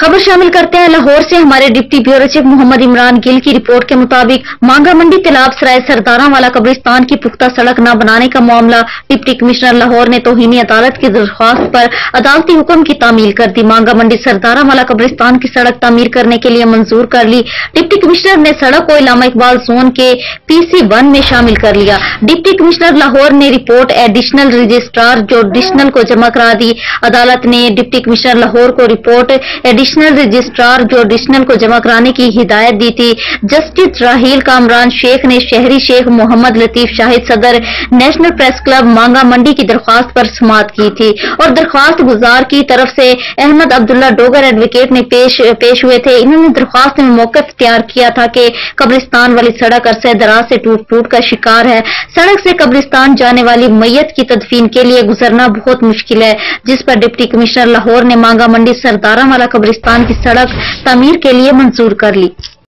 खबर शामिल करते हैं लाहौर से। हमारे deputy bureau chief Mohammad Imran Gill की रिपोर्ट के मुताबिक मांगा मंडी तिलाब सराय सरदारा वाला कब्रिस्तान की पुख्ता सड़क न बनाने का मामला डिप्टी कमिश्नर लाहौर ने तौहीनी अदालत की दरख्वास्त पर अदालती हुक्म की तामील कर दी। मांगा मंडी सरदारा वाला कब्रिस्तान की सड़क तामीर करने के लिए मंजूर कर ली। डिप्टी कमिश्नर ने सड़क को इलामा इकबाल जोन के PC1 में शामिल कर लिया। डिप्टी कमिश्नर लाहौर ने रिपोर्ट एडिशनल रजिस्ट्रार जुडिशनल को जमा करा दी। अदालत ने डिप्टी कमिश्नर लाहौर को रिपोर्ट एडिशनल रजिस्ट्रार जुडिशनल को जमा कराने की हिदायत दी थी। जस्टिस राहील कामरान शेख ने शहरी शेख मोहम्मद लतीफ शाहिद सदर नेशनल प्रेस क्लब मांगा मंडी की दरख्वास्त पर समाअत की थी और दरख्वास्त गुजार की तरफ से अहमद अब्दुल्ला डोगर एडवोकेट ने पेश हुए थे। इन्होंने दरख्वास्त में मौक़िफ़ इख्तियार किया था कि कब्रिस्तान वाली सड़क अरसे दराज से टूट का शिकार है। सड़क से कब्रिस्तान जाने वाली मैयत की तदफीन के लिए गुजरना बहुत मुश्किल है, जिस पर डिप्टी कमिश्नर लाहौर ने मांगा मंडी सरदारा वाला कब्रिस्तान की सड़क तामीर के लिए मंजूर कर ली।